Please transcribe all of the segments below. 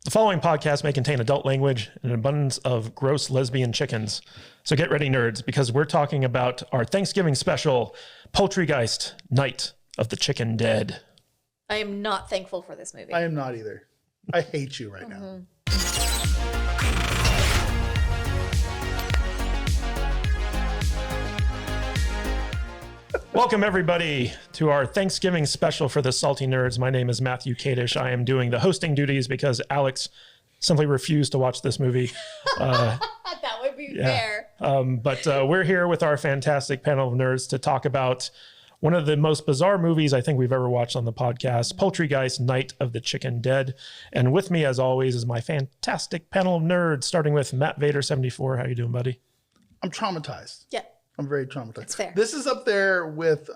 The following podcast may contain adult language and an abundance of gross lesbian chickens. So get ready, nerds, because we're talking about our Thanksgiving special, Poultrygeist, Night of the Chicken Dead. I am not thankful for this movie. I am not either. I hate you right now. Welcome, everybody, to our Thanksgiving special for the Salty Nerds. My name is Matthew Kadish. I am doing the hosting duties because Alex simply refused to watch this movie. That would be fair. But we're here with our fantastic panel of nerds to talk about one of the most bizarre movies I think we've ever watched on the podcast, Poultrygeist, Night of the Chicken Dead. And with me, as always, is my fantastic panel of nerds, starting with Matt Vader 74. How you doing, buddy? I'm traumatized. Yeah. I'm very traumatized. It's fair. This is up there with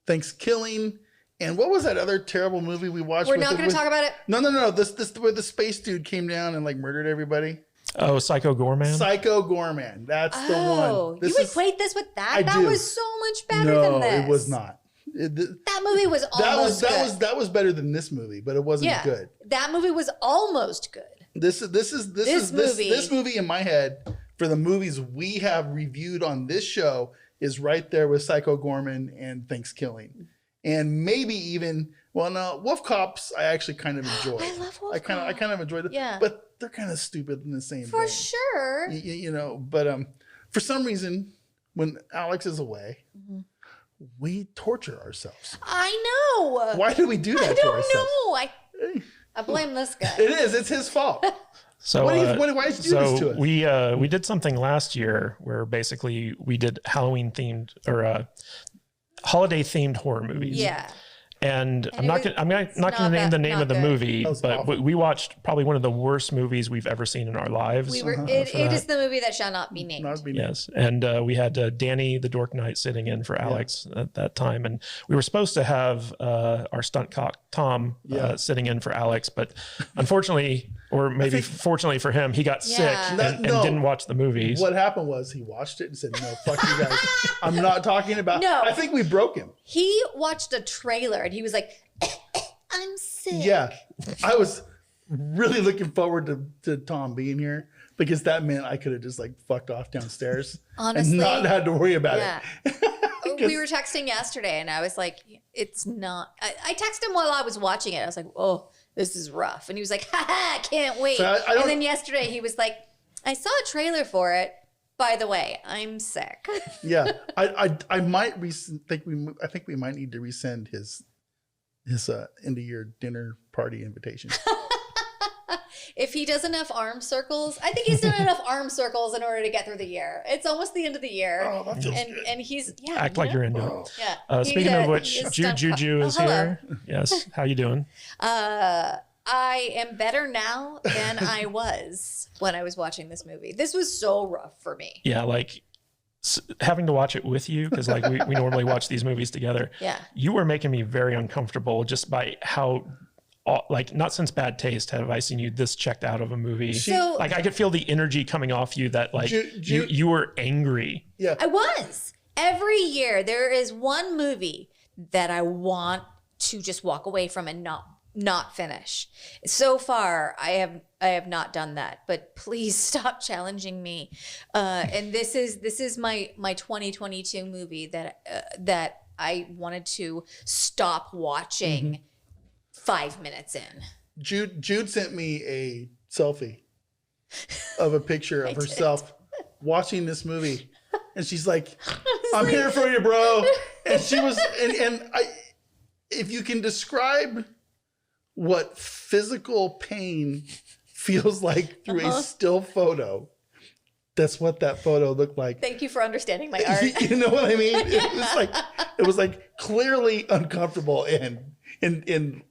Thanksgiving. And what was that other terrible movie we watched? We're not going to talk about it. No. This where the space dude came down and like murdered everybody. Oh, Psycho Goreman? Psycho Goreman. That's the one. You equate this with that? That was so much better than this. No, it was not. That movie was almost good. That was better than this movie, but it wasn't good. That movie was almost good. This movie in my head for the movies we have reviewed on this show is right there with Psycho Goreman and Thanksgiving. And maybe even, Wolf Cops I actually kind of enjoy. I love Wolf Cops. I kind of enjoyed it. Yeah. But they're kind of stupid in the same For vein. sure. You know, but for some reason, when Alex is away, we torture ourselves. I know. Why do we do that I to don't ourselves? know. I blame this guy. It is. It's his fault. So, why did you do this to us? We did something last year where basically we did Halloween themed or holiday themed horror movies. Yeah. And I'm not going to name the name of the movie, but we watched probably one of the worst movies we've ever seen in our lives. It is the movie that shall not be named. Yes. And we had Danny the Dork Knight sitting in for Alex at that time. And we were supposed to have our stunt cock, Tom, sitting in for Alex. But unfortunately, or maybe fortunately for him, he got sick and didn't watch the movie. What happened was he watched it and said, no, fuck you guys. I'm not talking about. No. I think we broke him. He watched a trailer and he was like, I'm sick. Yeah. I was really looking forward to Tom being here because that meant I could have just like fucked off downstairs. Honestly, and not had to worry about it. We were texting yesterday and I was like, it's not. I texted him while I was watching it. I was like, oh, this is rough. And he was like, haha, can't wait. So and then yesterday he was like, I saw a trailer for it. By the way, I'm sick. Yeah. I might think we might need to resend his end of year dinner party invitation. If he does enough arm circles, I think he's done enough arm circles in order to get through the year. It's almost the end of the year. Oh, that feels good. And he's Act like you're into it. Yeah. Speaking of which, Juju is here. Yes. How you doing? I am better now than I was when I was watching this movie. This was so rough for me. Yeah, like having to watch it with you, because like we normally watch these movies together. Yeah. You were making me very uncomfortable just by how, like, not since Bad Taste have I seen you this checked out of a movie. So, like I could feel the energy coming off you that like you were angry. Yeah. I was. Every year there is one movie that I want to just walk away from and not finish. So far, I have not done that, but please stop challenging me. And this is my 2022 movie that I wanted to stop watching 5 minutes in. Jude sent me a selfie of a picture of herself watching this movie, and she's like, "I'm here for you, bro." And she was, and I, if you can describe what physical pain feels like through a still photo, that's what that photo looked like. Thank you for understanding my art. You know what I mean? It was like clearly uncomfortable in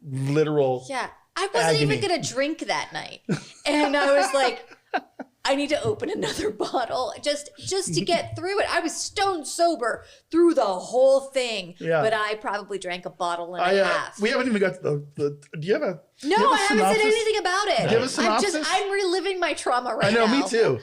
literal. Yeah, I wasn't even gonna drink that night, and I was like, I need to open another bottle just to get through it. I was stone sober through the whole thing, but I probably drank a bottle and a half. We haven't even got to the do you have a No, I haven't said anything about it. Do you have a synopsis? I'm reliving my trauma right now. I know, me too.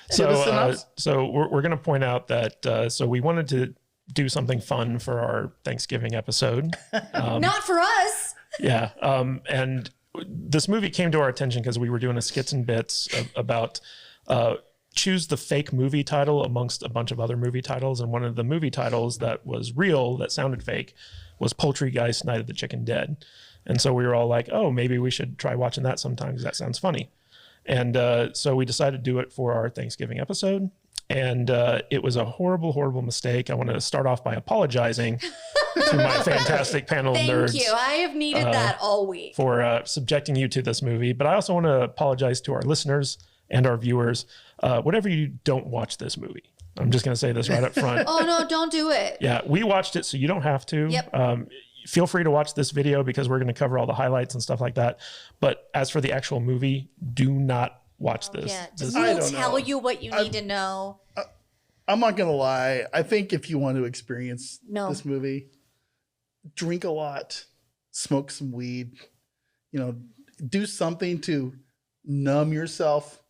So we're going to point out that so we wanted to do something fun for our Thanksgiving episode. Not for us. Yeah. And this movie came to our attention because we were doing a skits and bits about choose the fake movie title amongst a bunch of other movie titles. And one of the movie titles that was real, that sounded fake, was Poultrygeist, Night of the Chicken Dead. And so we were all like, oh, maybe we should try watching that sometime because that sounds funny. And so we decided to do it for our Thanksgiving episode. And it was a horrible, horrible mistake. I want to start off by apologizing to my fantastic panel of nerds. Thank you. I have needed that all week. For subjecting you to this movie. But I also want to apologize to our listeners and our viewers. Whatever you don't watch this movie. I'm just going to say this right up front. Oh, no, don't do it. Yeah, we watched it, so you don't have to. Yep. Feel free to watch this video because we're going to cover all the highlights and stuff like that. But as for the actual movie, do not watch this. Yeah, This- we'll tell you what you need to know. I'm not going to lie. I think if you want to experience No. this movie, drink a lot, smoke some weed, do something to numb yourself,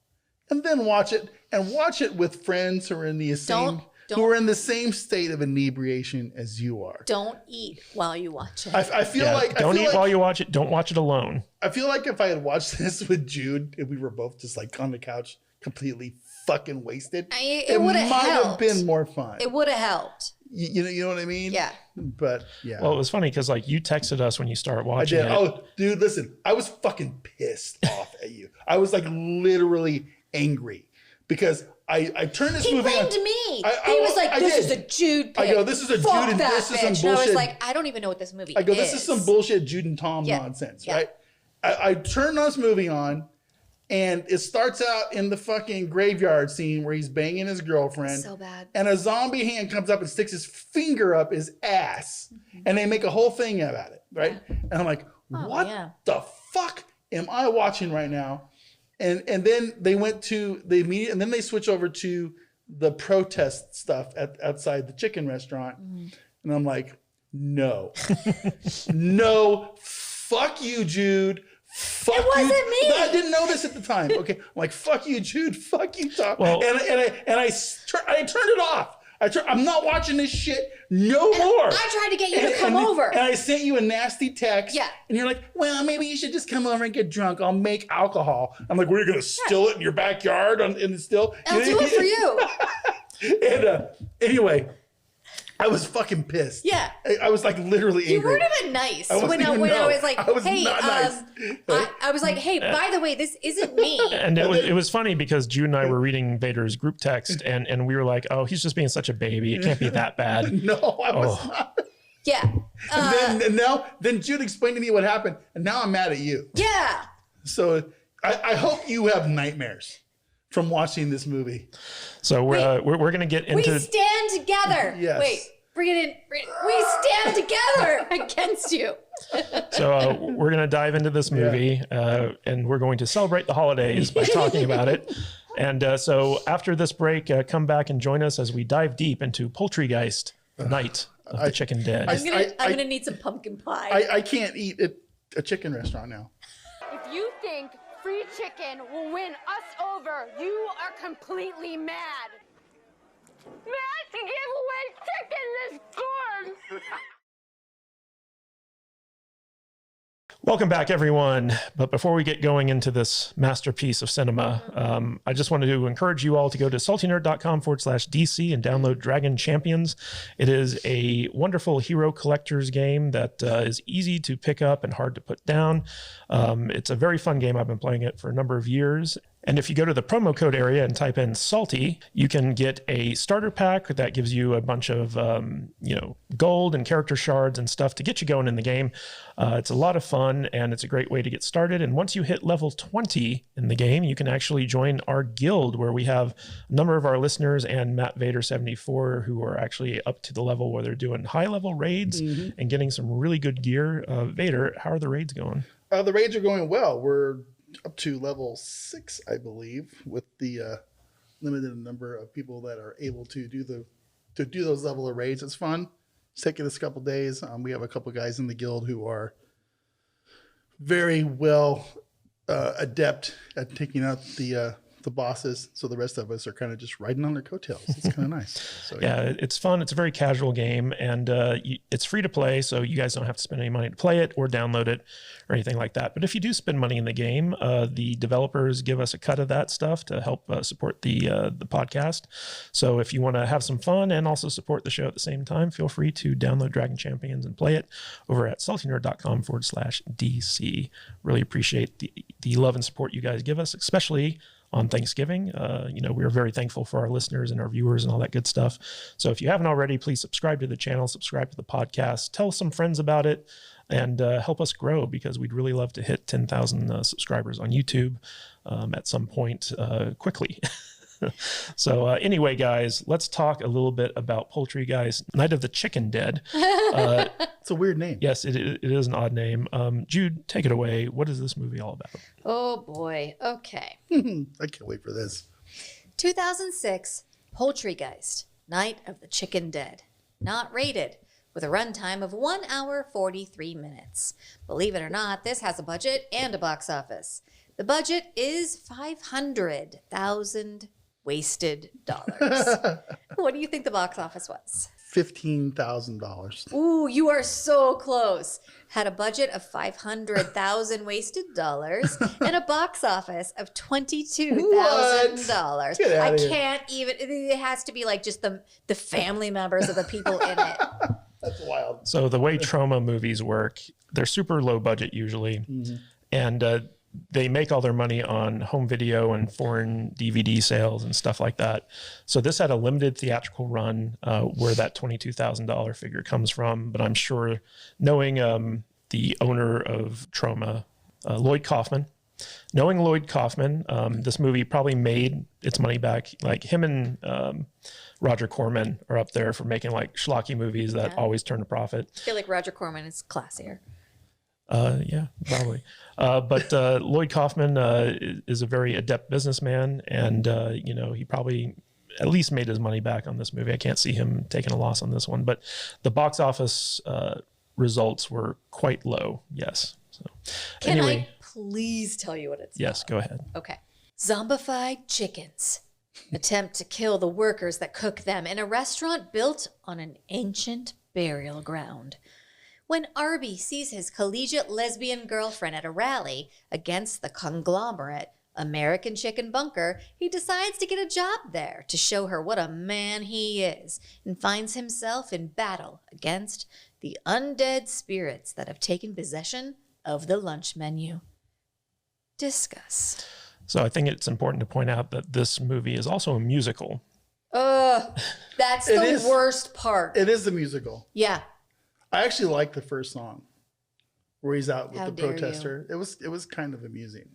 and then watch it. And watch it with friends who are in the same who are in the same state of inebriation as you are. Don't eat while you watch it. I feel like don't eat while you watch it. Don't watch it alone. I feel like if I had watched this with Jude and we were both just like on the couch, completely fucking wasted, It would have might have helped. been more fun. It would have helped. You know what I mean? Yeah. But yeah. Well, it was funny because like you texted us when you started I watching did. it. Oh, dude, listen. I was fucking pissed off at you. I was like literally angry because I turned this He movie on. blamed me. He He was like, "This is a Jude pick." I go, "This is a Fuck Jude and that this is some bitch." And I was bullshit. like, "I don't even know what this movie is." I go, this is some bullshit Jude and Tom Yeah. nonsense, Yeah. right? I turned this movie on, and it starts out in the fucking graveyard scene where he's banging his girlfriend. So bad. And a zombie hand comes up and sticks his finger up his ass, and they make a whole thing about it, right? And I'm like, what the fuck am I watching right now? And then they and then they switch over to the protest stuff outside the chicken restaurant. And I'm like, no, no, fuck you, Jude. Fuck It wasn't you. me. I didn't know this at the time. Okay, I'm like, fuck you, Jude. Fuck you, Tom. Well- and I turned it off. I'm not watching this shit no more. I tried to get you to come over. And I sent you a nasty text. Yeah. And you're like, well, maybe you should just come over and get drunk. I'll make alcohol. I'm like, we're going to still it in your backyard in the still? I'll do it for you. And anyway, I was fucking pissed. Yeah. I was like literally angry. You weren't even nice wasn't when even- I no, was like, I was "Hey, not nice. I was like, hey, by the way, this isn't me." And it was funny because Jude and I were reading Vader's group text and we were like, oh, he's just being such a baby. It can't be that bad. No, I was not. Yeah. And then Jude explained to me what happened, and now I'm mad at you. Yeah. So I hope you have nightmares from watching this movie. So we're going to get We into stand together. Yes. Wait, bring it in. We stand together against you. So we're going to dive into this movie and we're going to celebrate the holidays by talking about it. And so after this break, come back and join us as we dive deep into Poultrygeist, Night of the Chicken Dead. I'm gonna need some pumpkin pie. I can't eat at a chicken restaurant now. If you think free chicken will win us over, you are completely mad. Mad to give away chicken this corn. Welcome back, everyone. But before we get going into this masterpiece of cinema, I just wanted to encourage you all to go to saltynerd.com/DC and download Dragon Champions. It is a wonderful hero collector's game that is easy to pick up and hard to put down. It's a very fun game. I've been playing it for a number of years. And if you go to the promo code area and type in Salty, you can get a starter pack that gives you a bunch of, gold and character shards and stuff to get you going in the game. It's a lot of fun and it's a great way to get started. And once you hit level 20 in the game, you can actually join our guild where we have a number of our listeners and Matt Vader 74 who are actually up to the level where they're doing high level raids and getting some really good gear. Vader, how are the raids going? The raids are going well. We're up to level 6, I believe, with the limited number of people that are able to do those level of raids. It's fun. It's taking us a couple days. We have a couple guys in the guild who are very well adept at taking out the the bosses, so the rest of us are kind of just riding on their coattails. It's kind of nice. So Yeah, it's fun. It's a very casual game, and it's free to play, so you guys don't have to spend any money to play it or download it or anything like that. But if you do spend money in the game, the developers give us a cut of that stuff to help support the podcast. So if you want to have some fun and also support the show at the same time, feel free to download Dragon Champions and play it over at saltynerd.com/DC. Really appreciate the love and support you guys give us, especially on Thanksgiving. We're very thankful for our listeners and our viewers and all that good stuff. So if you haven't already, please subscribe to the channel, subscribe to the podcast, tell some friends about it, and help us grow, because we'd really love to hit 10,000 subscribers on YouTube at some point quickly. So anyway, guys, let's talk a little bit about Poultrygeist, Night of the Chicken Dead. it's a weird name. Yes, it is an odd name. Jude, take it away. What is this movie all about? Oh boy. Okay. I can't wait for this. 2006, Poultrygeist, Night of the Chicken Dead. Not rated, with a runtime of 1 hour 43 minutes. Believe it or not, this has a budget and a box office. The budget is 500,000 wasted dollars. What do you think the box office was? $15,000. Ooh, you are so close. Had a budget of 500,000 wasted dollars and a box office of $22,000. Get I outta here. can't even. It has to be like just the family members of the people in it. That's wild. So the way trauma movies work, they're super low budget usually, and they make all their money on home video and foreign DVD sales and stuff like that. So this had a limited theatrical run where that $22,000 figure comes from. But I'm sure, knowing the owner of Troma, Lloyd Kaufman, this movie probably made its money back. Like him and Roger Corman are up there for making like schlocky movies that always turn a profit. I feel like Roger Corman is classier. Yeah, probably. But Lloyd Kaufman is a very adept businessman, and he probably at least made his money back on this movie. I can't see him taking a loss on this one. But the box office results were quite low. Yes. So Can anyway, I please tell you what it's yes, about? go ahead. Okay. Zombified chickens attempt to kill the workers that cook them in a restaurant built on an ancient burial ground. When Arby sees his collegiate lesbian girlfriend at a rally against the conglomerate American Chicken Bunker, he decides to get a job there to show her what a man he is, and finds himself in battle against the undead spirits that have taken possession of the lunch menu. Discuss. So I think it's important to point out that this movie is also a musical. That's the worst part. It is the musical. Yeah. I actually like the first song where he's out with How the dare protester. It was kind of amusing.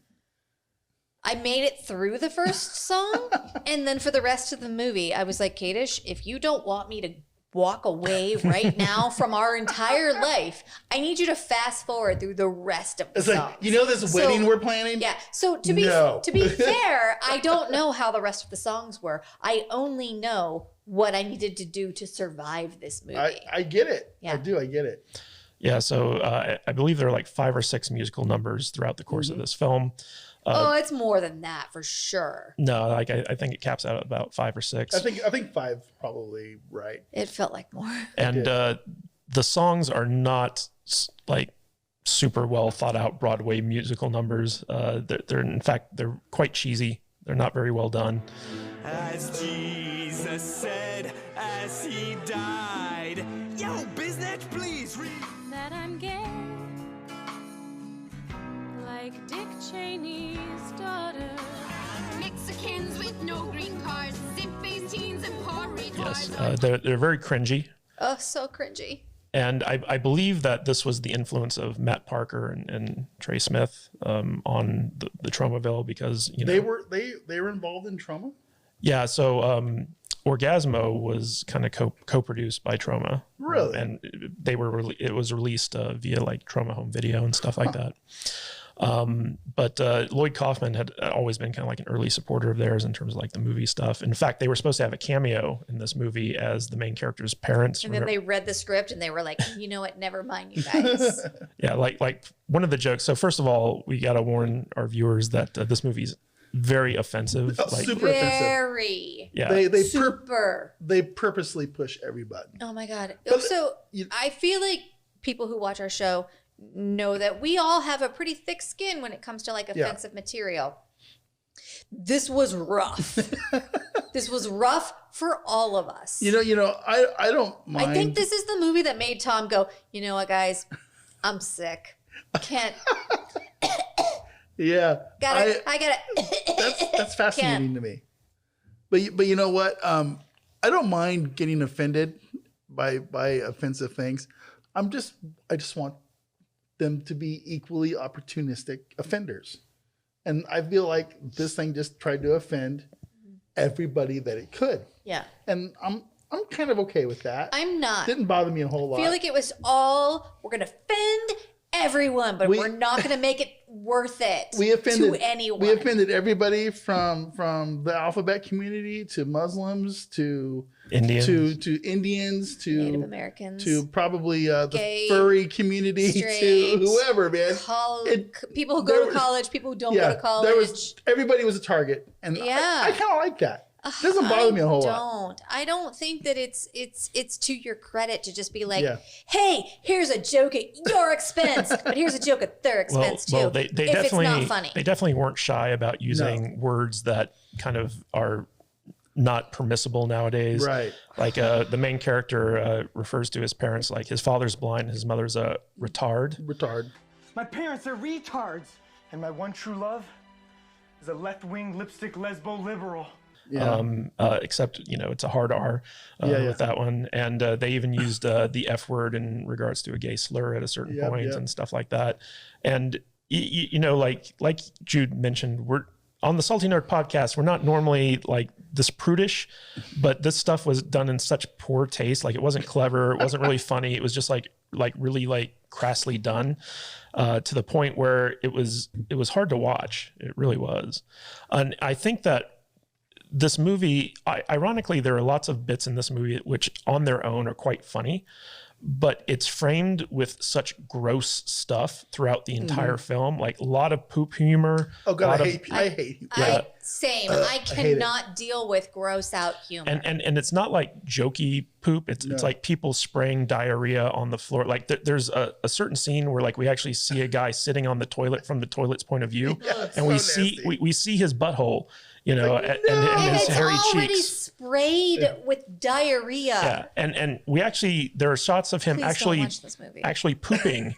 I made it through the first song, and then for the rest of the movie, I was like, Kadish, if you don't want me to walk away right now from our entire life, I need you to fast forward through the rest of the It's songs. like, this wedding we're planning? Yeah. So to be fair, I don't know how the rest of the songs were. I only know what I needed to do to survive this movie. I get it. Yeah. I do. I get it. Yeah, so I believe there are like 5 or 6 musical numbers throughout the course of this film. It's more than that for sure. No, like I think it caps out at about 5 or 6. I think 5 probably right. It felt like more. And the songs are not like super well thought out Broadway musical numbers. They're in fact, they're quite cheesy. They're not very well done. As Jesus said as he died. Yo, Biznatch, please read. That I'm gay, like Dick Cheney's daughter. Mexicans with no green cards, zip-faced teens and poor Yes, retards. they're very cringy. Oh, so cringy. And I believe that this was the influence of Matt Parker and Trey Smith on the Tromaville, because They were involved in trauma. Yeah, so Orgasmo was kind of co-produced by Troma. Really? And it was released via like Troma home video and stuff like that. But Lloyd Kaufman had always been kind of like an early supporter of theirs in terms of like the movie stuff. In fact, they were supposed to have a cameo in this movie as the main character's parents. And then they read the script and they were like, you know what? Never mind, you guys. Yeah, like one of the jokes. So first of all, we got to warn our viewers that this movie's very offensive. Like, super offensive. Very. yeah. They purposely push every button. Oh my God. But So I feel like people who watch our show know that we all have a pretty thick skin when it comes to like offensive material. This was rough. This was rough for all of us. I don't mind. I think this is the movie that made Tom go, you know what, guys? I'm sick. Can't. Yeah. I got it. That's fascinating to me. But you know what? I don't mind getting offended by offensive things. I just want them to be equally opportunistic offenders. And I feel like this thing just tried to offend everybody that it could. Yeah. And I'm kind of okay with that. I'm not. Didn't bother me a whole lot. I feel like it was we're going to offend everyone, but we're not going to make it worth it to anyone. We offended everybody from the alphabet community to Muslims to Indians. to Indians to Native Americans to probably the gay, furry community straight, to whoever, man. People who go to college, people who don't go to college. Everybody was a target, and I kind of like that. It doesn't bother me a whole lot. I don't think that it's to your credit to just be like, hey, here's a joke at your expense, but here's a joke at their expense too. Well, they if definitely, it's not funny. They definitely weren't shy about using words that kind of are not permissible nowadays. Right. Like the main character refers to his parents like his father's blind, his mother's a retard. My parents are retards, and my one true love is a left-wing lipstick lesbo liberal. Yeah. Except, it's a hard R with that one. And they even used the F word in regards to a gay slur at a certain point and stuff like that. And, like Jude mentioned, we're on the Salty Nerd podcast. We're not normally like this prudish, but this stuff was done in such poor taste. Like it wasn't clever. It wasn't really funny. It was just like really like crassly done to the point where it was hard to watch. It really was. And I think that this movie, ironically, there are lots of bits in this movie which on their own are quite funny, but it's framed with such gross stuff throughout the entire film, like a lot of poop humor. Oh God, I hate Same. I cannot deal with gross out humor. And it's not like jokey poop. It's like people spraying diarrhea on the floor. Like there's a certain scene where like we actually see a guy sitting on the toilet from the toilet's point of view, and we see his butthole. And his hairy cheeks. It's already sprayed with diarrhea. Yeah, and we actually there are shots of him actually pooping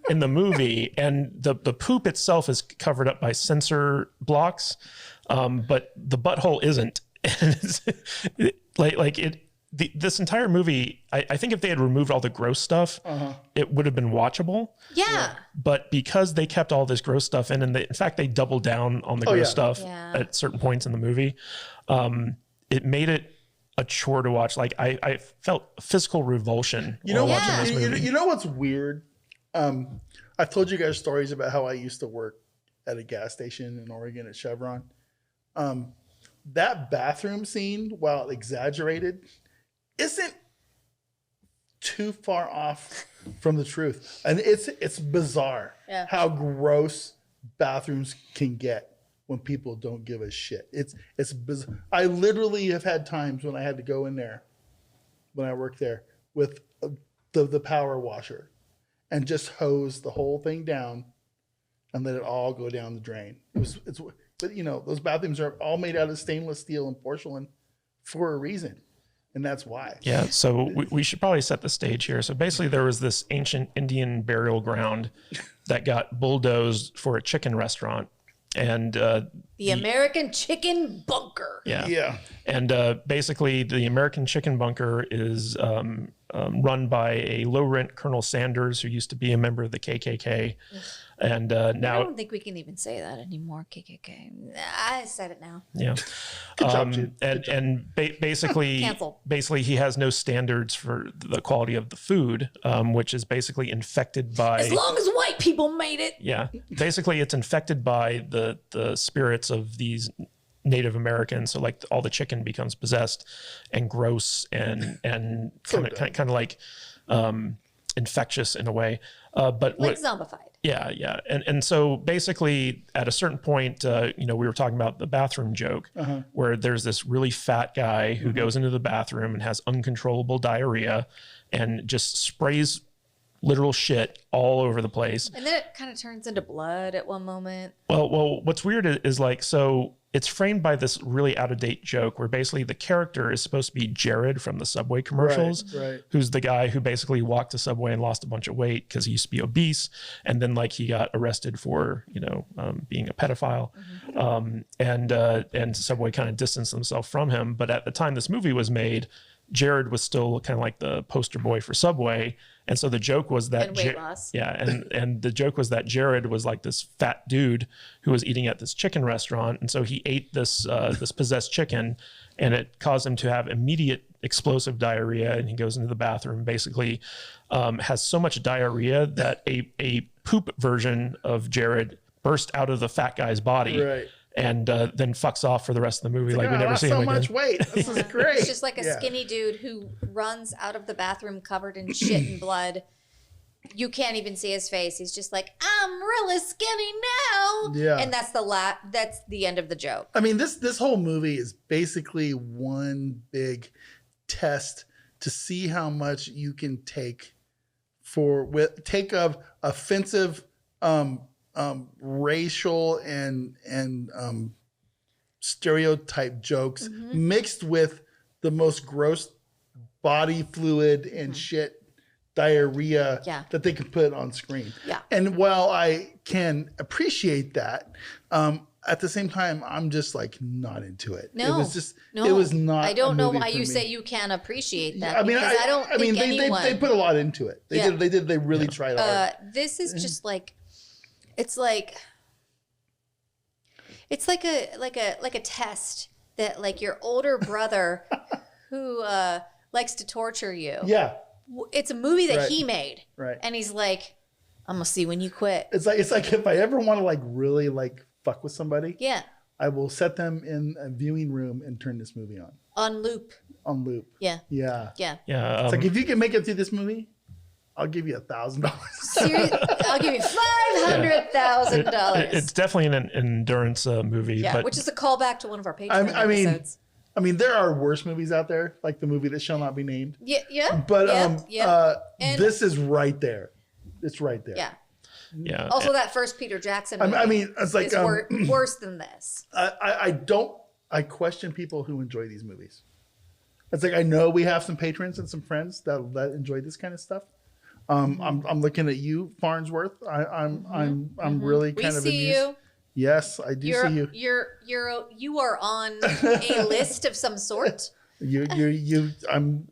in the movie, and the poop itself is covered up by censor blocks, but the butthole isn't. And it's this entire movie, I think if they had removed all the gross stuff, it would have been watchable. Yeah. But because they kept all this gross stuff in, and in fact, they doubled down on the gross stuff at certain points in the movie, it made it a chore to watch. Like I felt physical revulsion while watching this movie. You know what's weird? I've told you guys stories about how I used to work at a gas station in Oregon at Chevron. That bathroom scene, while exaggerated, isn't too far off from the truth. And it's bizarre how gross bathrooms can get when people don't give a shit. It's bizarre. I literally have had times when I had to go in there when I worked there with the power washer and just hose the whole thing down and let it all go down the drain. But those bathrooms are all made out of stainless steel and porcelain for a reason. And that's why. Yeah. So we should probably set the stage here. So basically there was this ancient Indian burial ground that got bulldozed for a chicken restaurant. And the American Chicken Bunker. Yeah. And basically the American Chicken Bunker is run by a low-rent Colonel Sanders, who used to be a member of the KKK. And now I don't think we can even say that anymore. KKK. I said it now. Yeah. Good job, Jude. Basically he has no standards for the quality of the food, which is basically infected by, as long as white people made it. Yeah. Basically it's infected by the spirits of these Native Americans. So like all the chicken becomes possessed and gross and kind of like infectious in a way. But like zombified. Yeah. And so basically at a certain point, we were talking about the bathroom joke where there's this really fat guy who goes into the bathroom and has uncontrollable diarrhea and just sprays literal shit all over the place. And then it kind of turns into blood at one moment. Well, what's weird is like, so it's framed by this really out of date joke where basically the character is supposed to be Jared from the Subway commercials, Right. who's the guy who basically walked to Subway and lost a bunch of weight because he used to be obese. And then like he got arrested for, being a pedophile. And Subway kind of distanced themselves from him. But at the time this movie was made, Jared was still kind of like the poster boy for Subway. And so the joke was that, And weight loss. Yeah. And the joke was that Jared was like this fat dude who was eating at this chicken restaurant. And so he ate this possessed chicken and it caused him to have immediate explosive diarrhea. And he goes into the bathroom, basically has so much diarrhea that a poop version of Jared burst out of the fat guy's body. Right. And then fucks off for the rest of the movie. Like we never see him so again. much weight. This is great. It's just like a skinny dude who runs out of the bathroom covered in shit and blood. You can't even see his face. He's just like, I'm really skinny now. Yeah. And that's the end of the joke. I mean, this whole movie is basically one big test to see how much you can take of offensive racial and stereotype jokes mixed with the most gross body fluid and shit diarrhea that they can put on screen. Yeah. And while I can appreciate that, at the same time, I'm just like not into it. No, it was just, it was not. I don't know a movie why for you me. say you can't appreciate that. I mean, because I don't think anyone. they put a lot into it. They did. They really tried hard. This is just like, it's like a test that like your older brother who likes to torture you. Yeah. It's a movie that Right. he made. Right. And he's like, I'm gonna see when you quit. It's like if I ever want to like really like fuck with somebody, Yeah. I will set them in a viewing room and turn this movie on. On loop. On loop. Yeah. Yeah. Yeah. Yeah. It's like if you can make it through this movie, I'll give you $1,000. Seriously, I'll give you $500,000. It's definitely an endurance movie. Yeah, but which is a callback to one of our Patreon episodes. I mean, there are worse movies out there, like the movie that shall not be named. Yeah. But And- this is right there. It's right there. Yeah. yeah. Also, that first Peter Jackson movie I mean, it's like is worse than this. I question people who enjoy these movies. It's like I know we have some patrons and some friends that enjoy this kind of stuff. I'm looking at you, Farnsworth. I'm really kind of see amused. you. Yes, I do see you. You are on a list of some sort.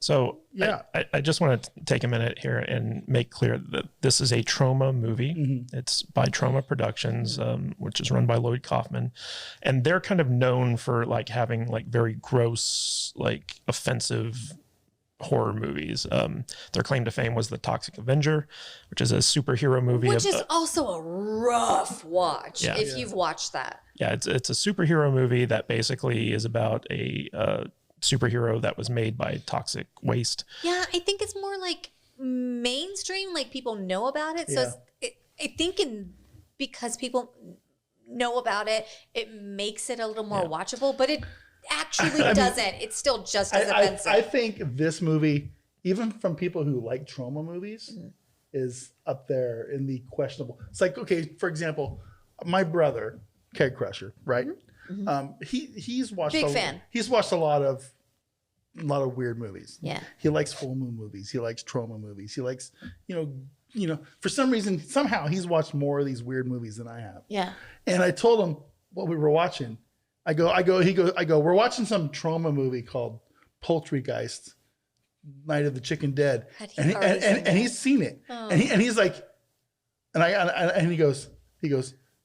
So Yeah. I just want to take a minute here and make clear that this is a trauma movie. It's by Trauma Productions, which is run by Lloyd Kaufman, and they're kind of known for like having like very gross, like offensive horror movies. Their claim to fame was The Toxic Avenger, which is a superhero movie. Which is also a rough watch Yeah. if you've watched that. Yeah, it's a superhero movie that basically is about a superhero that was made by toxic waste. Yeah, I think it's more like mainstream, like people know about it. So I think because people know about it, it makes it a little more watchable, but it actually doesn't. It's still just as offensive. I think this movie, even from people who like trauma movies, is up there in the questionable. It's like, okay, for example, my brother, Keg Crusher, right? He's watched Big fan. He's watched a lot of weird movies. Yeah. He likes full moon movies. He likes trauma movies. He likes, for some reason, somehow he's watched more of these weird movies than I have. Yeah. And I told him what we were watching. I go, we're watching some trauma movie called Poultrygeist, Night of the Chicken Dead. And he's seen it. Oh. And he's like, and he goes,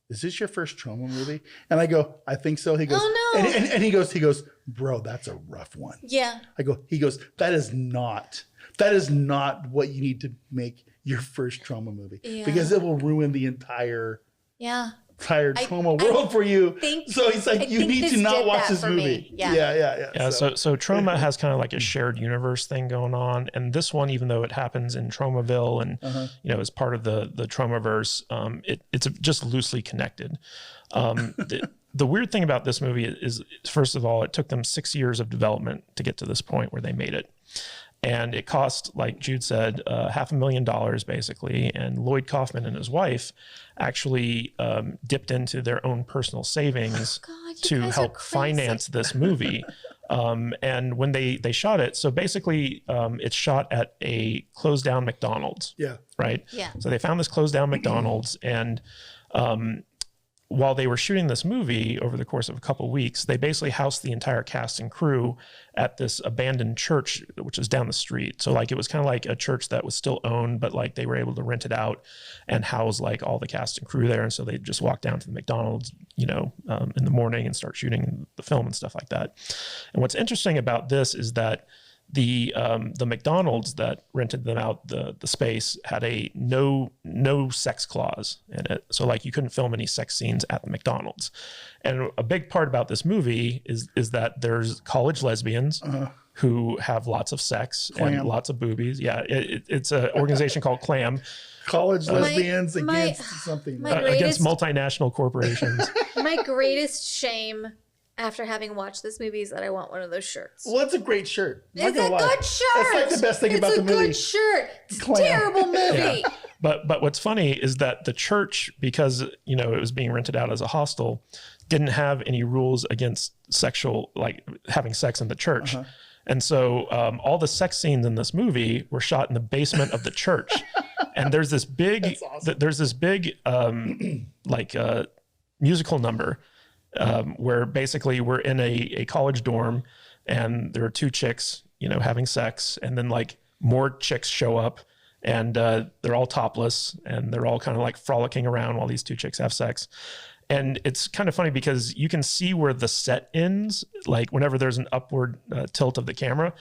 is this your first trauma movie? And I go, I think so. He goes, Oh, no. and he goes, bro, that's a rough one. Yeah. He goes, that is not what you need to make your first trauma movie, Yeah. because it will ruin the entire entire trauma world for you. So he's like, you need to not watch this movie. Yeah. So Trauma has kind of like a shared universe thing going on, and this one, even though it happens in Traumaville and is part of the Traumaverse, it's just loosely connected. The weird thing about this movie is, first of all, it took them 6 years of development to get to this point where they made it. And it cost, like Jude said, $500,000 basically. And Lloyd Kaufman and his wife actually dipped into their own personal savings to help finance this movie. And when they shot it, so basically it's shot at a closed down McDonald's. Yeah. Right? Yeah. So they found this closed down McDonald's, and while they were shooting this movie over the course of a couple of weeks, they basically housed the entire cast and crew at this abandoned church, which is down the street. So like, it was kind of like a church that was still owned, but like they were able to rent it out and house like all the cast and crew there. And so they just walk down to the McDonald's, in the morning and start shooting the film and stuff like that. And what's interesting about this is that the McDonald's that rented them out the space had a no sex clause in it. So like, you couldn't film any sex scenes at the McDonald's. And a big part about this movie is that there's college lesbians who have lots of sex and lots of boobies. Yeah, it's an organization called CLAM. College lesbians against something. Against multinational corporations. My greatest shame after having watched this movie is that I want one of those shirts. Well, it's a great shirt. It's a good shirt. It's like the best thing about the movie. It's a good shirt. It's a terrible movie. Yeah. But what's funny is that the church, because it was being rented out as a hostel, didn't have any rules against having sex in the church. And so all the sex scenes in this movie were shot in the basement of the church. And there's this big, musical number where basically we're in a college dorm and there are two chicks, having sex, and then like more chicks show up and they're all topless and they're all kind of like frolicking around while these two chicks have sex. And it's kind of funny because you can see where the set ends, like whenever there's an upward tilt of the camera.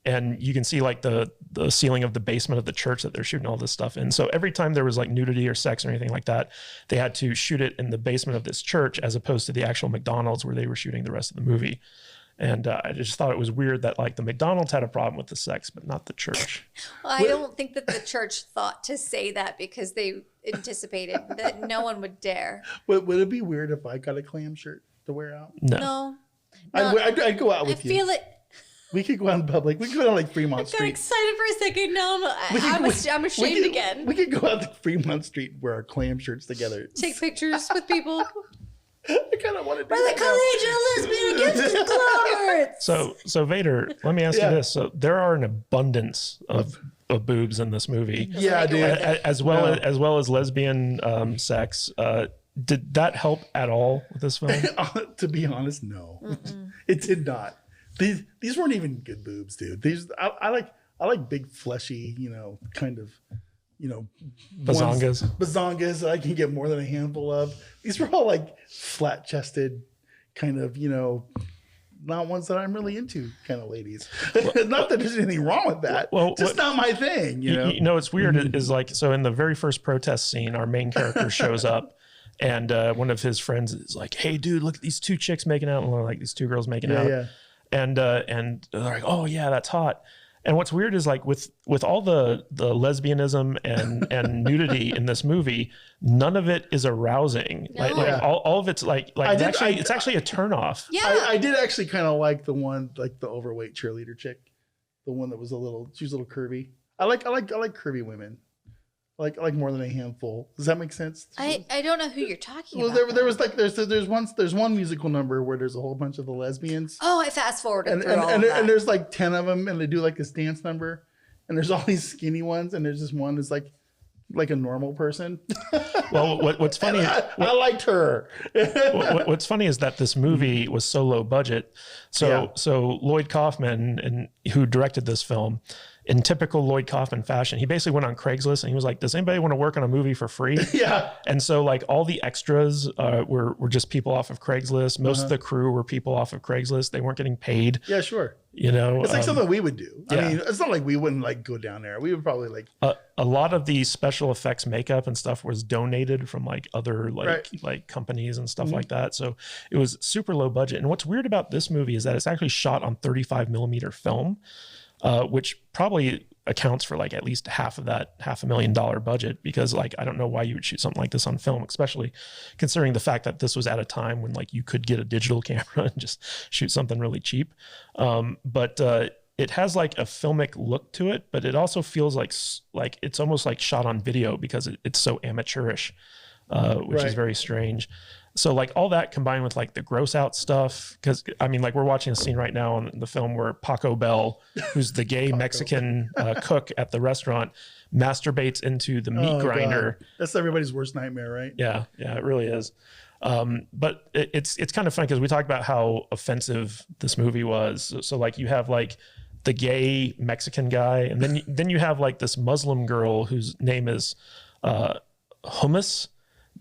And you can see like the ceiling of the basement of the church that they're shooting all this stuff in. So every time there was like nudity or sex or anything like that, they had to shoot it in the basement of this church as opposed to the actual McDonald's where they were shooting the rest of the movie. And I just thought it was weird that like the McDonald's had a problem with the sex, but not the church. Well, I don't think that the church thought to say that because they anticipated that no one would dare. Would it be weird if I got a clam shirt to wear out? No. I'd go out with you. I feel it. We could go out in public. We could go out like Fremont Street. I got excited for a second. Now I'm ashamed again. We could go out to Fremont Street and wear our clam shirts together. Take pictures with people. I kind of want to do We're the collegiate lesbian against conglomerates. So Vader, let me ask you this. So there are an abundance of boobs in this movie. Yeah, dude. As well as lesbian sex. Did that help at all with this film? To be honest, no. It did not. These weren't even good boobs, dude. I like big fleshy, kind of, bazongas that I can get more than a handful of. These were all like flat chested, kind of, not ones that I'm really into kind of ladies. Not that there's anything wrong with that. Well, just not my thing, It's weird is like, so in the very first protest scene, our main character shows up and one of his friends is like, hey dude, look at these two chicks making out. And like these two girls making out. Yeah. And they're like, oh yeah, that's hot. And what's weird is like with all the lesbianism and nudity in this movie, none of it is arousing. No. Like all of it's it's actually a turnoff. Yeah. I did actually kind of like the one, like the overweight cheerleader chick, the one that was she was a little curvy. I like curvy women. I like more than a handful. Does that make sense? I don't know who you're talking about. There was like there's one musical number where there's a whole bunch of the lesbians. Oh, I fast forwarded through all and that. And there's like 10 of them, and they do like this dance number, and there's all these skinny ones, and there's this one that's like a normal person. Well, what's funny? I liked her. What's funny is that this movie was so low budget. So Lloyd Kaufman, who directed this film, in typical Lloyd Kaufman fashion, he basically went on Craigslist and he was like, does anybody want to work on a movie for free? Yeah. And so like all the extras were just people off of Craigslist. Most of the crew were people off of Craigslist. They weren't getting paid. Yeah, sure. You know, It's like something we would do. yeah. I mean, it's not like we wouldn't like go down there. We would probably like a lot of the special effects makeup and stuff was donated from like other like companies and stuff like that. So it was super low budget. And what's weird about this movie is that it's actually shot on 35mm film, which probably accounts for like at least half of that $500,000 budget, because like I don't know why you would shoot something like this on film, especially considering the fact that this was at a time when like you could get a digital camera and just shoot something really cheap. But it has like a filmic look to it, but it also feels like it's almost like shot on video because it's so amateurish, which is very strange. So like all that combined with like the gross out stuff, because I mean like we're watching a scene right now in the film where Paco Bell, who's the gay Mexican cook at the restaurant, masturbates into the meat grinder. God. That's everybody's worst nightmare, right? Yeah, it really is. But it's kind of funny because we talked about how offensive this movie was. So like you have like the gay Mexican guy, and then you have like this Muslim girl whose name is Hummus.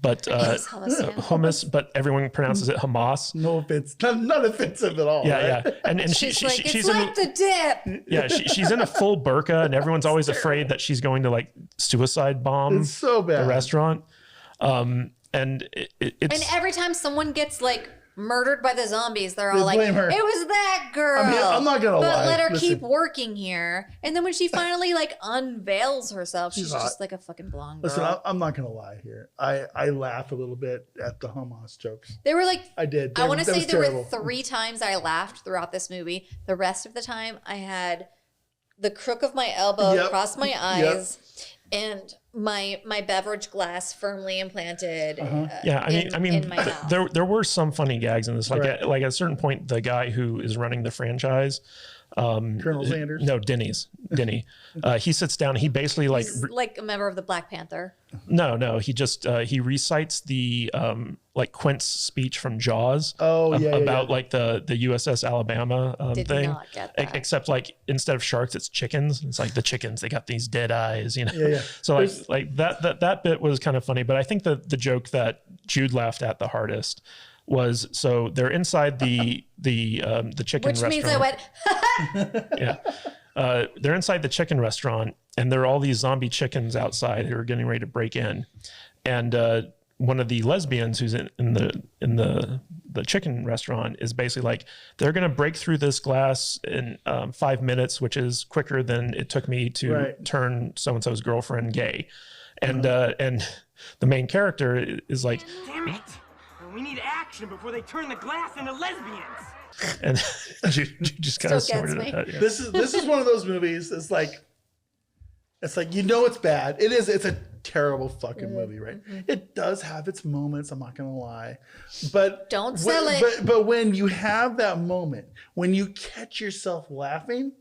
But hummus, but everyone pronounces it Hamas. No offense, not offensive at all. Yeah, right? and she's like, it's like the dip. Yeah, she's in a full burqa, and everyone's always afraid that she's going to like suicide bomb It's so bad. the restaurant. And it's And every time someone gets like murdered by the zombies, they're all They like, blame her. it was that girl. I mean, I'm not gonna but lie. let her Listen. keep working here. And then when she finally like unveils herself, she's hot. just like a fucking blonde girl. Listen, I'm not gonna lie here. I laugh a little bit at the Hamas jokes. There were like, I did. I want to That say was there terrible. were 3 times I laughed throughout this movie. The rest of the time, I had the crook of my elbow Yep. across my eyes and my beverage glass firmly implanted. yeah, I mean, in my mouth. there were some funny gags in this. Like at a certain point, the guy who is running the franchise, Colonel Sanders. No, Denny. He sits down. He basically like He's like a member of the Black Panther. no. He just he recites the like Quint's speech from Jaws. About like the USS Alabama Did thing. not get that. Except like instead of sharks, it's chickens. It's like the chickens. They got these dead eyes. You know. Yeah. So like that bit was kind of funny. But I think the joke that Jude laughed at the hardest was, so they're inside the chicken Which restaurant. means I went, Yeah. They're inside the chicken restaurant, and there are all these zombie chickens outside who are getting ready to break in. And one of the lesbians who's in the chicken restaurant is basically like, they're going to break through this glass in 5 minutes, which is quicker than it took me to turn so-and-so's girlfriend gay. And the main character is like, Damn it! We need action before they turn the glass into lesbians. and you just kind of Still gets sorted me. it out. Yeah. This is one of those movies. It's like you know it's bad. It is. It's a terrible fucking movie, right? It does have its moments. I'm not gonna lie, but Don't sell it. But when you have that moment, when you catch yourself laughing,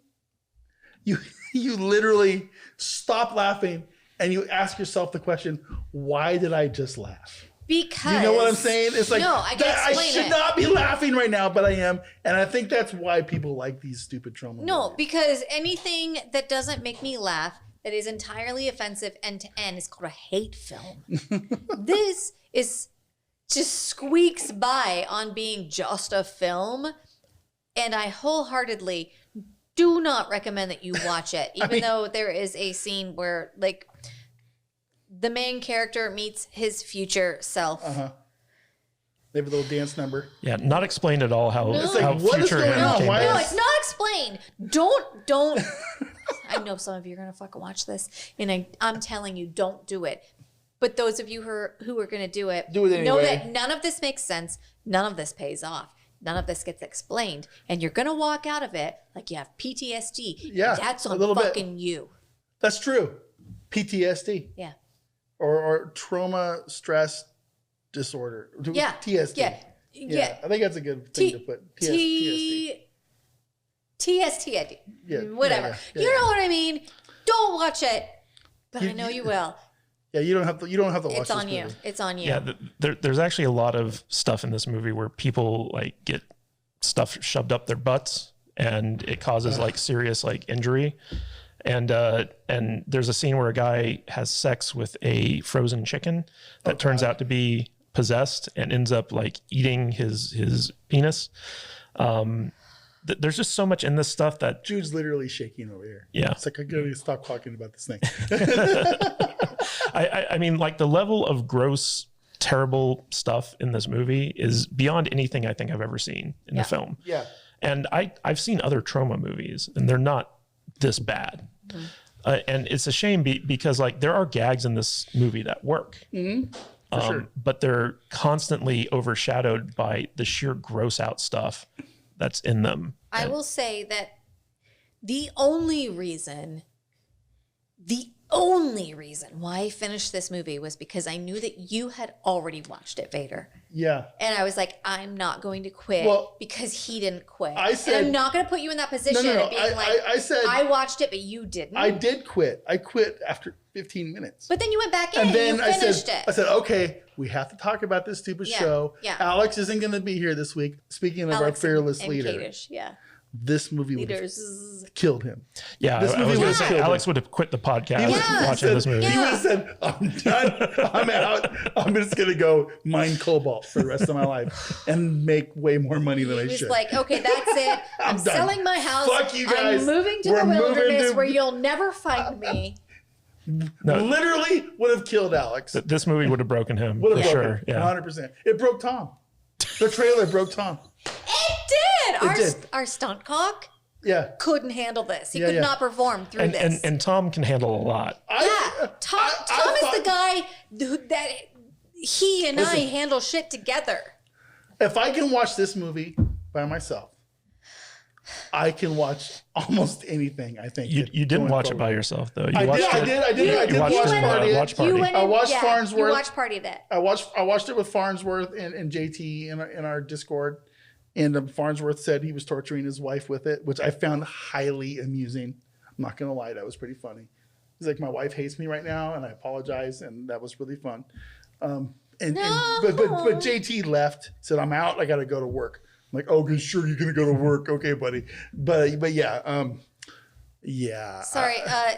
you literally stop laughing and you ask yourself the question, why did I just laugh? because. You know what I'm saying? It's like, no, I can I explain should it. not be laughing right now, but I am. And I think that's why people like these stupid trauma No, movies. because anything that doesn't make me laugh, that is entirely offensive end to end, is called a hate film. This is just squeaks by on being just a film. And I wholeheartedly do not recommend that you watch it, even though there is a scene where, like, the main character meets his future self. They have a little dance number. Yeah, not explained at all how, It's like, how what is future going him on? came Why back. No, it's not explained. Don't. I know some of you are gonna fucking watch this, and I'm telling you, don't do it. But those of you who are gonna do it Do it know anyway. that none of this makes sense. None of this pays off. None of this gets explained, and you're gonna walk out of it like you have PTSD. Yeah, That's a on little bit. fucking you. That's true. PTSD Yeah. or trauma stress disorder. Yeah. TSD. Yeah. I think that's a good thing to put. TSD. TSD. Yeah, Whatever. yeah. You know what I mean? Don't watch it. But I know you will. Yeah, you don't have to. You don't have to watch It's this on you. movie. It's on you. Yeah, there's actually a lot of stuff in this movie where people like get stuff shoved up their butts and it causes like serious like injury. And there's a scene where a guy has sex with a frozen chicken that turns out to be possessed and ends up like eating his penis. There's just so much in this stuff that Jude's literally shaking over here. Yeah. It's like, I gotta stop talking about this thing. I mean, like the level of gross, terrible stuff in this movie is beyond anything I think I've ever seen in a film. Yeah. And I've seen other trauma movies and they're not this bad. And it's a shame because like there are gags in this movie that work. Sure. But they're constantly overshadowed by the sheer gross out stuff that's in them. I will say that the only reason why I finished this movie was because I knew that you had already watched it, Vader. Yeah. And I was like, I'm not going to quit because he didn't quit. I said, and I'm not going to put you in that position of being I said I watched it, but you didn't. I did quit. I quit after 15 minutes. But then you went back in And then you finished it. I said, okay, we have to talk about this stupid show. Yeah. Alex isn't going to be here this week. Speaking of our fearless leader. Kadish, this movie would have killed him. Yeah, this movie I was going to would say Alex would have quit the podcast watching said, this movie. He would have said, I'm done. I'm out. I'm just going to go mine cobalt for the rest of my life and make way more money than I should. He was like, okay, that's it. I'm selling my house. Fuck you guys. I'm moving to the wilderness where you'll never find me. No, literally would have killed Alex. This movie would have broken him Would for have sure. broken Yeah, 100%. It broke Tom. The trailer broke Tom. It did. Our stunt cock Yeah. couldn't handle this. He could not perform through this. and Tom can handle a lot. Tom is the guy that he and I handle shit together. If I can watch this movie by myself, I can watch almost anything. I think You didn't watch it by yourself though. I did watch Party. I watched Farnsworth. You watched Party that. I watched it with Farnsworth and JT in our Discord, and Farnsworth said he was torturing his wife with it, which I found highly amusing. I'm not gonna lie, that was pretty funny. He's like, my wife hates me right now, and I apologize, and that was really fun. But JT left, said, I'm out. I got to go to work. I'm like, okay, sure, you're gonna go to work, okay, buddy. But yeah, yeah. Sorry,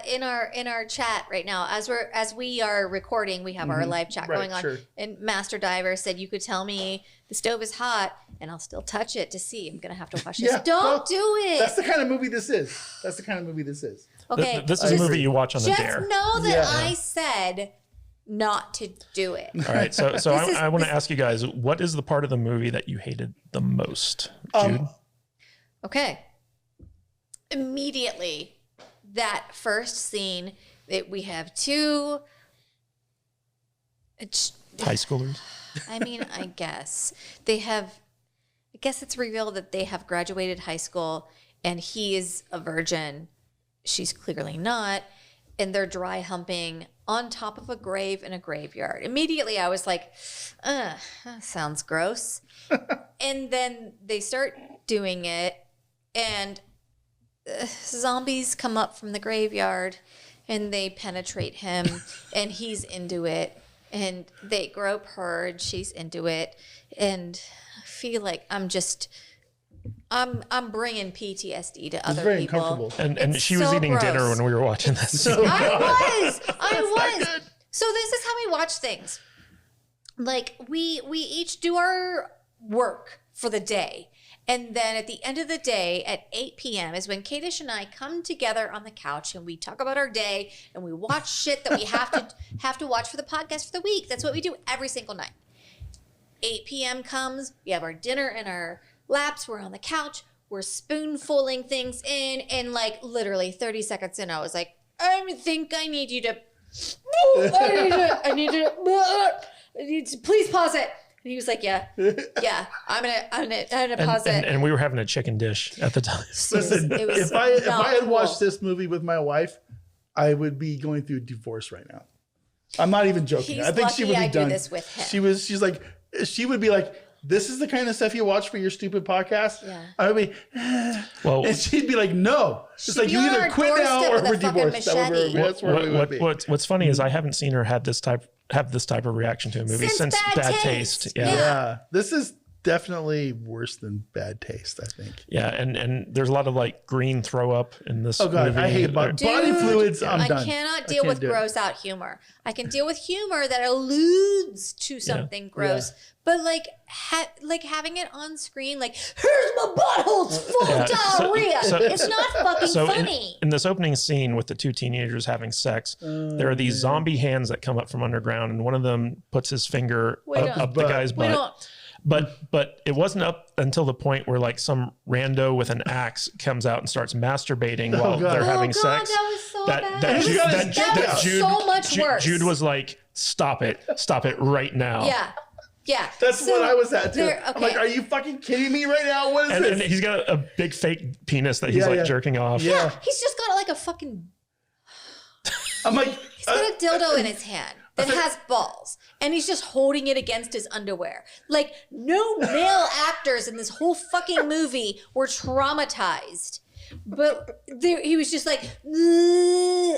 in our chat right now, as we are recording, we have our live chat going on. Sure. And Master Diver said, you could tell me the stove is hot, and I'll still touch it to see. I'm gonna have to watch this. Don't do it. That's the kind of movie this is. Okay, this is a movie you watch on the dare. Just know that I said not to do it. All right, so I want to ask you guys, what is the part of the movie that you hated the most, Jude? Okay. Immediately, that first scene that we have two high schoolers. I mean, I guess it's revealed that they have graduated high school and he is a virgin. She's clearly not. And they're dry humping on top of a grave in a graveyard. Immediately, I was like, that sounds gross. And then they start doing it, and zombies come up from the graveyard, and they penetrate him, and he's into it. And they grope her, and she's into it. And I feel like I'm bringing PTSD to other very people. uncomfortable. And she was eating dinner when we were watching this. I was. So this is how we watch things. Like we each do our work for the day. And then at the end of the day at 8 p.m. is when Kadish and I come together on the couch and we talk about our day and we watch shit that we have to watch for the podcast for the week. That's what we do every single night. 8 p.m. comes, we have our dinner in our laps, we're on the couch, we're spoonfuling things in, and like literally 30 seconds in, I was like, I think I need you to please pause it. And he was like, yeah, I'm gonna pause it. And we were having a chicken dish at the time. Listen, if I had watched this movie with my wife, I would be going through a divorce right now. I'm not even joking. I think she would be done. Do this with him. She would be like, this is the kind of stuff you watch for your stupid podcast. Yeah. I would be, well, and she'd be like, no. It's like, you either quit now or we're divorced. That's where we would be. What's funny is I haven't seen her have this type of reaction to a movie since Bad Taste. Yeah. This is definitely worse than bad taste, I think. Yeah, and there's a lot of like green throw up in this. Oh God, movie. I hate body fluids. I'm done. I cannot deal with do it. gross out humor. I can deal with humor that alludes to something gross, but like having it on screen, like here's my butthole, it's full of diarrhea. It's not fucking funny. In this opening scene with the two teenagers having sex, there are these zombie hands that come up from underground, and one of them puts his finger up the guy's butt. But it wasn't up until the point where like some rando with an axe comes out and starts masturbating while they're having sex. That was so bad. That Jude, so much worse. Jude was like, stop it right now. Yeah. That's what I was at too. Okay. I'm like, are you fucking kidding me right now? What is this? And he's got a big fake penis that he's jerking off. Yeah, he's just got like a fucking. I'm like, he's got a dildo in his hand that has balls, and he's just holding it against his underwear. Like, no male actors in this whole fucking movie were traumatized, but he was just like on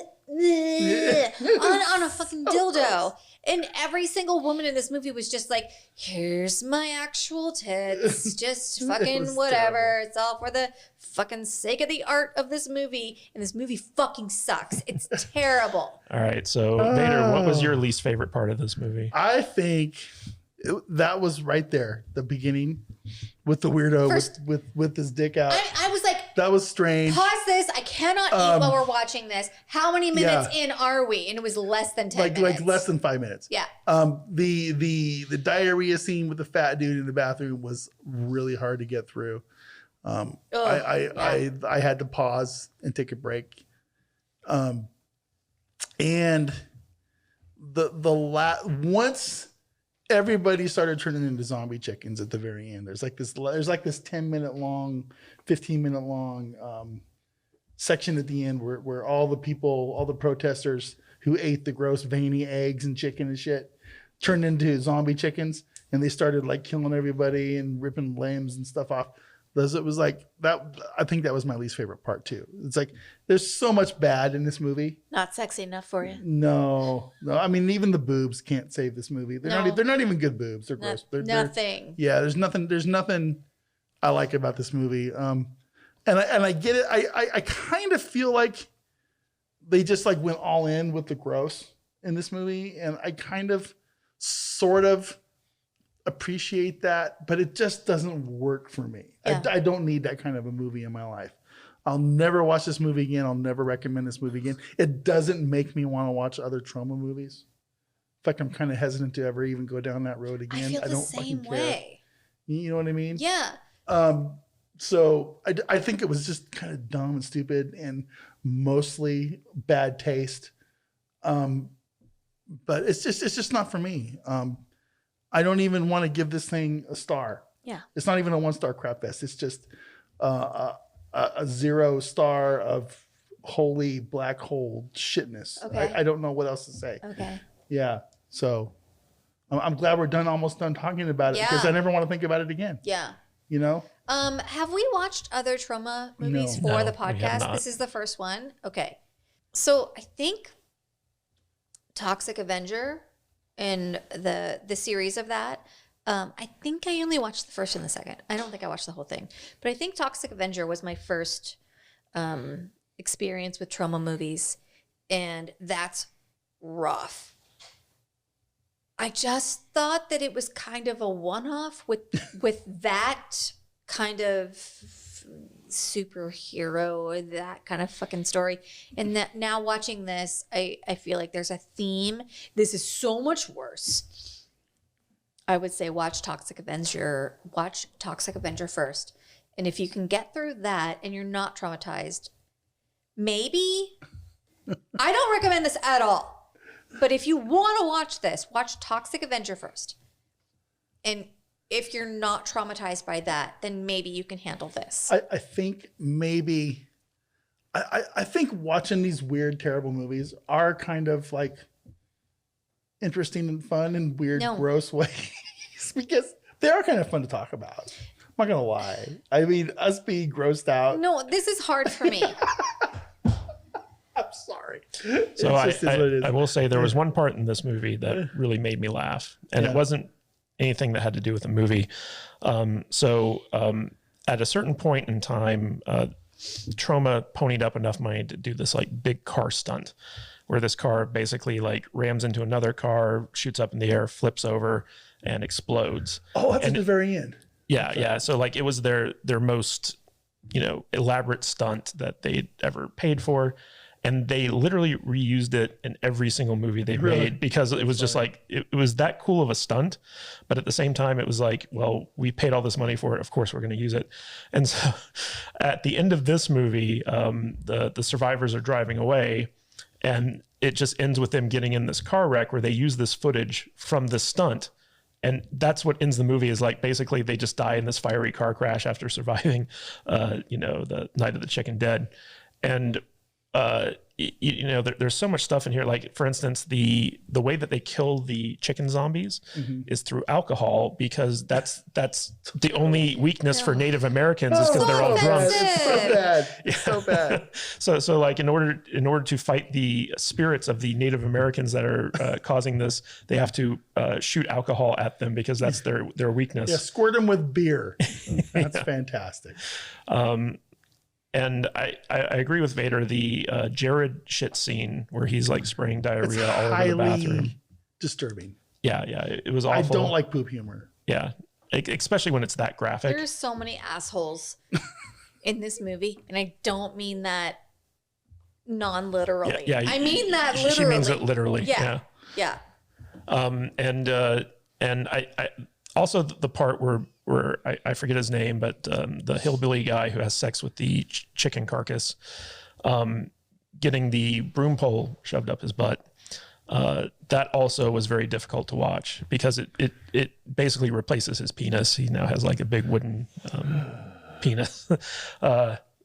a fucking dildo. And every single woman in this movie was just like, here's my actual tits. Just fucking whatever. Terrible. It's all for the fucking sake of the art of this movie. And this movie fucking sucks. It's terrible. All right. So, Vader, what was your least favorite part of this movie? I think that was right there, the beginning with the weirdo with his dick out. I was like, that was strange. Pause this. I cannot eat while we're watching this. How many minutes in are we? And it was less than 10 minutes. Like less than 5 minutes. Yeah. The diarrhea scene with the fat dude in the bathroom was really hard to get through. I had to pause and take a break. And once everybody started turning into zombie chickens at the very end, there's like this 10-minute long, 15-minute long section at the end where all the protesters who ate the gross veiny eggs and chicken and shit turned into zombie chickens, and they started like killing everybody and ripping limbs and stuff off. It was like that. I think that was my least favorite part too. It's like there's so much bad in this movie. Not sexy enough for you. No. I mean, even the boobs can't save this movie. They're not even good boobs. They're gross. They're nothing. There's nothing I like about this movie. And I get it. I kind of feel like they just like went all in with the gross in this movie, and I kind of sort of appreciate that, but it just doesn't work for me. Yeah. I don't need that kind of a movie in my life. I'll never watch this movie again. I'll never recommend this movie again. It doesn't make me want to watch other trauma movies. In fact, I'm kind of hesitant to ever even go down that road again. I feel the same way. You know what I mean? Yeah. So I think it was just kind of dumb and stupid and mostly bad taste. But it's just not for me. I don't even want to give this thing a star. Yeah. It's not even a 1-star crap fest. It's just a 0 star of holy black hole shitness. Okay. I don't know what else to say. Okay. Yeah. So I'm glad we're almost done talking about it because I never want to think about it again. Yeah. You know? Have we watched other trauma movies for the we have podcast? not. This is the first one. Okay. So I think Toxic Avenger and the series of that, I think I only watched the first and the second. I don't think I watched the whole thing. But I think Toxic Avenger was my first experience with trauma movies, and that's rough. I just thought that it was kind of a one-off with that kind of superhero or that kind of fucking story. And that now watching this, I feel like there's a theme. This is so much worse. I would say watch Toxic Avenger first. And if you can get through that and you're not traumatized, maybe I don't recommend this at all. But if you want to watch this, watch Toxic Avenger first. And if you're not traumatized by that, then maybe you can handle this. I think maybe, I think watching these weird, terrible movies are kind of like interesting and fun in weird, gross ways because they are kind of fun to talk about. I'm not going to lie. I mean, us being grossed out. No, this is hard for me. I'm sorry. So I will say there was one part in this movie that really made me laugh, and it wasn't anything that had to do with the movie. So at a certain point in time, Troma ponied up enough money to do this like big car stunt where this car basically like rams into another car, shoots up in the air, flips over and explodes. Oh, that's at the very end. Yeah. Yeah. So like it was their most, elaborate stunt that they'd ever paid for. And they literally reused it in every single movie they made because it was just like, it was that cool of a stunt. But at the same time, it was like, well, we paid all this money for it. Of course, we're going to use it. And so at the end of this movie, the survivors are driving away and it just ends with them getting in this car wreck where they use this footage from the stunt. And that's what ends the movie is like, basically they just die in this fiery car crash after surviving, the Night of the Chicken Dead. And, there's so much stuff in here. Like for instance, the way that they kill the chicken zombies is through alcohol, because that's the only weakness for Native Americans is because they're all drunk. It's so bad. It's so bad. So like in order to fight the spirits of the Native Americans that are causing this, they have to shoot alcohol at them because that's their weakness. Yeah, squirt them with beer. That's fantastic. And I agree with Vader. The Jared shit scene where he's like spraying diarrhea all over the bathroom. Disturbing. Yeah, it was awful. I don't like poop humor. Yeah, especially when it's that graphic. There's so many assholes in this movie, and I don't mean that non-literally. Yeah, I mean that literally. She means it literally. Yeah. And I also the part where I forget his name, but the hillbilly guy who has sex with the chicken carcass, getting the broom pole shoved up his butt. That also was very difficult to watch because it basically replaces his penis. He now has like a big wooden penis.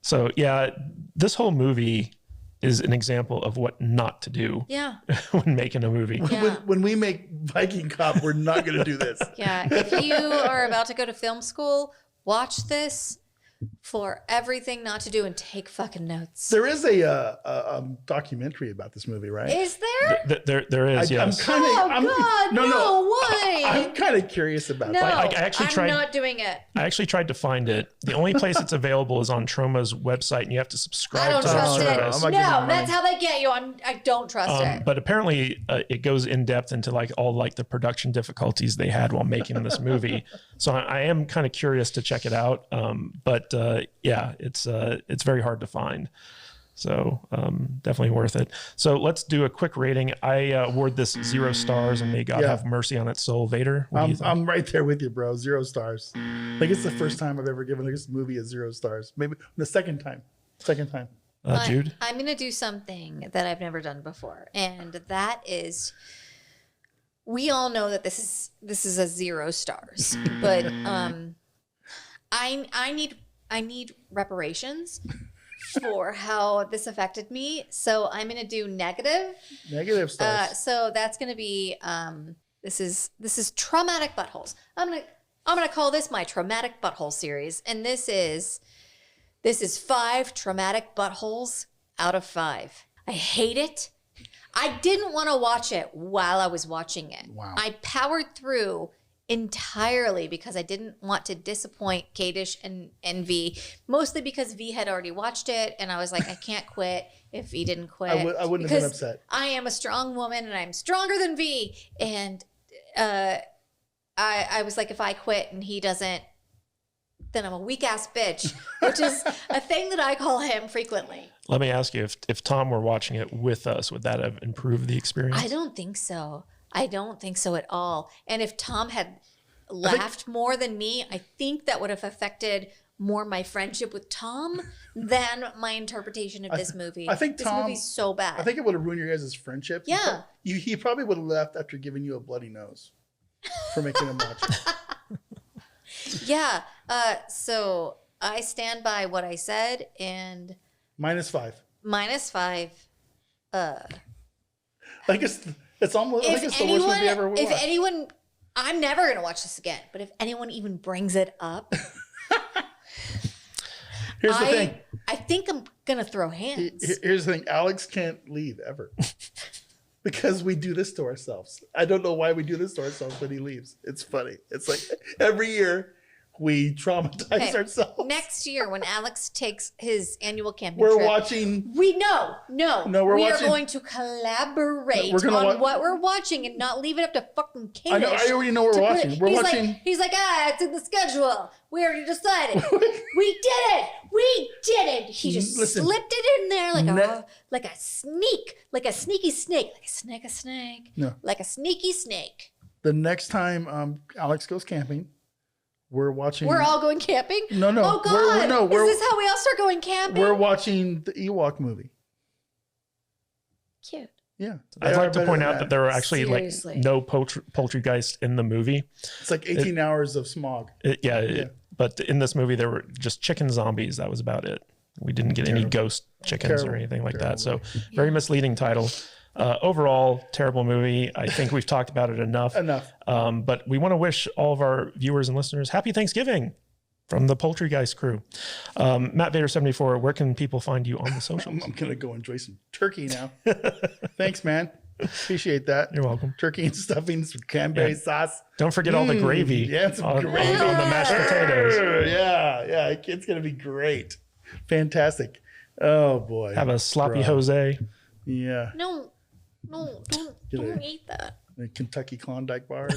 So yeah, this whole movie is an example of what not to do when making a movie. When we make Viking Cop, we're not going to do this. Yeah. If you are about to go to film school, watch this for everything not to do and take fucking notes. There is a documentary about this movie, right? Is there? There is, yes. God, no way. I'm kind of curious about that. I'm not doing it. I actually tried to find it. The only place it's available is on Troma's website, and you have to subscribe I don't to the trust service. it. No, that's how they get you. I don't trust it. But apparently it goes in depth into like all like the production difficulties they had while making this movie. So I am kind of curious to check it out. But yeah, it's very hard to find. So definitely worth it. So let's do a quick rating. I award this 0 stars, and may God have mercy on its soul. Vader, what do you think? I'm right there with you, bro. 0 stars. I think it's the first time I've ever given this movie a 0 stars. Maybe the second time. Jude? I'm going to do something that I've never done before. And that is, we all know that this is a 0 stars, but I need reparations for how this affected me. So I'm going to do negative stars. So that's going to be, this is traumatic buttholes. I'm going to call this my traumatic butthole series. And this is 5 traumatic buttholes out of 5. I hate it. I didn't want to watch it while I was watching it. Wow. I powered through entirely because I didn't want to disappoint Kadish and V, mostly because V had already watched it, and I was like, I can't quit if V didn't quit. I wouldn't have been upset. I am a strong woman and I'm stronger than V, and I was like, if I quit and he doesn't, then I'm a weak ass bitch, which is a thing that I call him frequently. Let me ask you, if Tom were watching it with us, would that have improved the experience? I don't think so. I don't think so at all. And if Tom had laughed more than me, I think that would have affected more my friendship with Tom than my interpretation of this movie. I think this Tom, movie's so bad. I think it would have ruined your guys' friendship. Yeah. He probably would have left after giving you a bloody nose for making him watch it. Yeah. So I stand by what I said, and -5. -5. Like it's almost. I think it's the worst movie ever watched. If anyone, I'm never gonna watch this again. But if anyone even brings it up, here's the thing. I think I'm gonna throw hands. Here's the thing. Alex can't leave ever. because we do this to ourselves. I don't know why we do this to ourselves when he leaves. It's funny. It's like every year we traumatize ourselves. Next year, when Alex takes his annual camping We're trip, watching. we we are going to collaborate on what we're watching and not leave it up to fucking Kadish. I already know what we're watching. We're watching. He's like, it's in the schedule. We already decided. We did it. We did it. He just slipped it in there like a sneaky snake, like a snake, No. like a sneaky snake. The next time Alex goes camping, we're watching. We're all going camping? No. Oh, God. Is this how we all start going camping? We're watching the Ewok movie. Cute. Yeah. I'd like to point out that there are actually Seriously. like no Poultrygeist in the movie. It's like 18 hours of smog. But in this movie, there were just chicken zombies. That was about it. We didn't get any ghost chickens or anything like that. So very misleading title. Overall, terrible movie. I think we've talked about it enough. But we want to wish all of our viewers and listeners happy Thanksgiving from the Poultrygeist crew. Matt Vader 74, where can people find you on the socials? I'm going to go enjoy some turkey now. Thanks, man. Appreciate that. You're welcome. Turkey and stuffing, some cranberry sauce. Don't forget all the gravy. Yeah, some gravy on the mashed potatoes. Yeah. It's going to be great. Fantastic. Oh, boy. Have a sloppy Jose. Yeah. No, don't eat that. The Kentucky Klondike bar.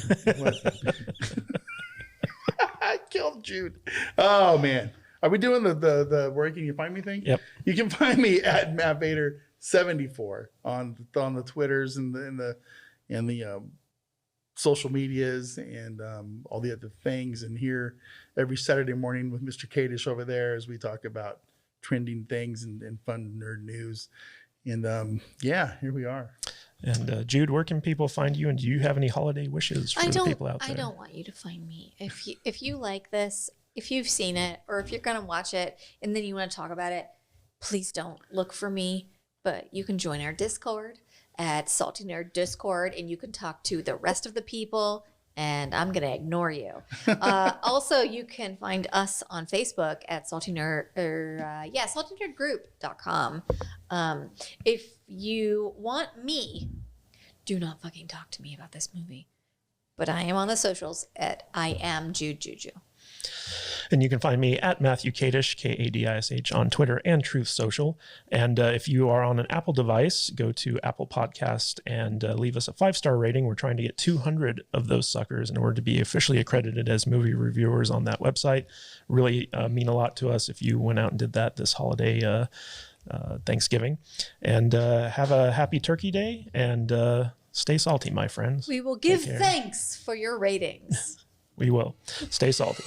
I killed Jude. Oh, man. Are we doing the where can you find me thing? Yep. You can find me at Matt Vader 74 on the Twitters and the social medias and all the other things, and here every Saturday morning with Mr. Kadish over there as we talk about trending things and fun nerd news. And here we are. And Jude, where can people find you? And do you have any holiday wishes for the people out there? I don't want you to find me. If you like this, if you've seen it, or if you're gonna watch it and then you want to talk about it, please don't look for me. But you can join our Discord at Salty Nerd Discord, and you can talk to the rest of the people. And I'm gonna ignore you. Also, you can find us on Facebook at saltynerdgroup.com. If you want me, do not fucking talk to me about this movie. But I am on the socials at I am Jude Juju. And you can find me at Matthew Kadish, Kadish, on Twitter and Truth Social. And if you are on an Apple device, go to Apple Podcast and leave us a 5-star rating. We're trying to get 200 of those suckers in order to be officially accredited as movie reviewers on that website. Really mean a lot to us if you went out and did that this holiday Thanksgiving. And have a happy Turkey Day and stay salty, my friends. We will give thanks for your ratings. We will. Stay salty.